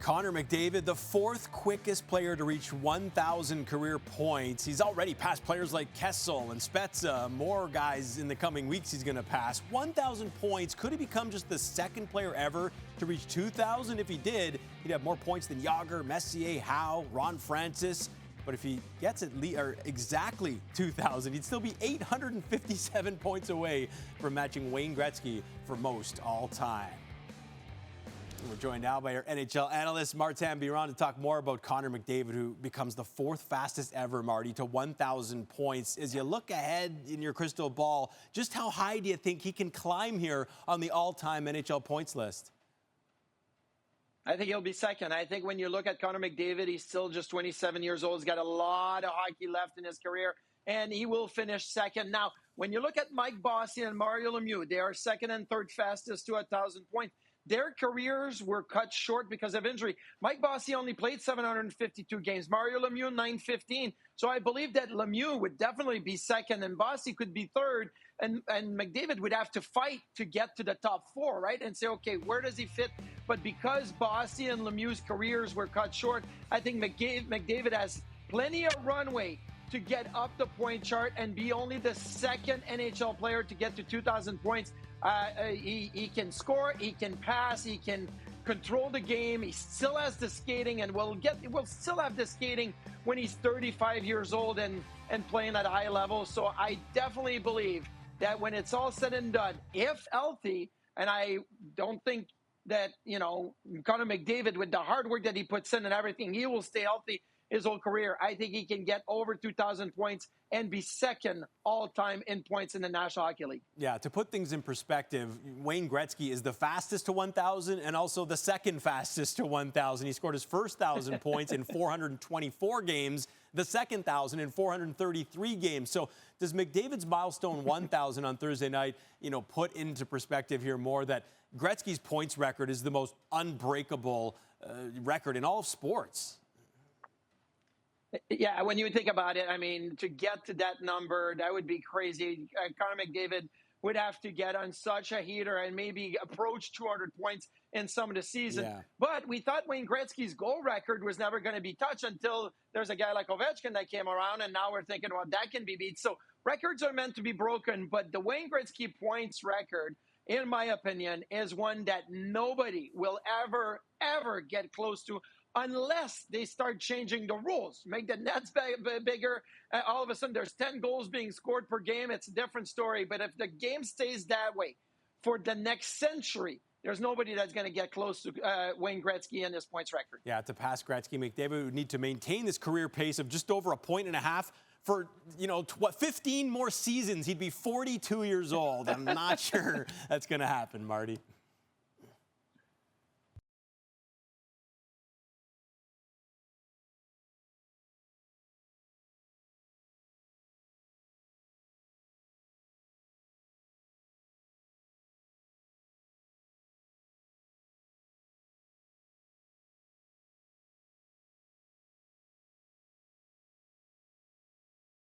Connor McDavid, the fourth quickest player to reach 1,000 career points. He's already passed players like Kessel and Spezza. More guys in the coming weeks he's going to pass. 1,000 points. Could he become just the second player ever to reach 2,000? If he did, he'd have more points than Yager, Messier, Howe, Ron Francis. But if he gets exactly 2,000, he'd still be 857 points away from matching Wayne Gretzky for most all time. We're joined now by our NHL analyst, Martin Biron, to talk more about Connor McDavid, who becomes the fourth fastest ever, Marty, to 1,000 points. As you look ahead in your crystal ball, just how high do you think he can climb here on the all-time NHL points list? I think he'll be second. I think when you look at Connor McDavid, he's still just 27 years old. He's got a lot of hockey left in his career, and he will finish second. Now, when you look at Mike Bossy and Mario Lemieux, they are second and third fastest to 1,000 points. Their careers were cut short because of injury. Mike Bossy only played 752 games. Mario Lemieux, 915. So I believe that Lemieux would definitely be second and Bossy could be third. And McDavid would have to fight to get to the top four, right? And say, okay, where does he fit? But because Bossy and Lemieux's careers were cut short, I think McDavid has plenty of runway to get up the point chart and be only the second NHL player to get to 2,000 points. He can score, he can pass, he can control the game. He still has the skating, and will still have the skating when he's 35 years old and playing at a high level. So I definitely believe that when it's all said and done, if healthy, and I don't think that, Connor McDavid, with the hard work that he puts in and everything, he will stay healthy his whole career. I think he can get over 2,000 points and be second all-time in points in the National Hockey League. Yeah, to put things in perspective, Wayne Gretzky is the fastest to 1,000 and also the second fastest to 1,000. He scored his first 1,000 points in 424 games, the second 1,000 in 433 games. So does McDavid's milestone 1,000 on Thursday night, put into perspective here more that Gretzky's points record is the most unbreakable record in all of sports? Yeah, when you think about it, I mean, to get to that number, that would be crazy. Connor McDavid would have to get on such a heater and maybe approach 200 points in some of the season. Yeah. But we thought Wayne Gretzky's goal record was never going to be touched until there's a guy like Ovechkin that came around, and now we're thinking, well, that can be beat. So records are meant to be broken, but the Wayne Gretzky points record, in my opinion, is one that nobody will ever get close to, unless they start changing the rules, make the nets bigger. All of a sudden, there's 10 goals being scored per game. It's a different story. But if the game stays that way for the next century, there's nobody that's going to get close to Wayne Gretzky and his points record. Yeah, to pass Gretzky, McDavid would need to maintain this career pace of just over 1.5 points for, 15 more seasons. He'd be 42 years old. I'm not sure that's going to happen, Marty.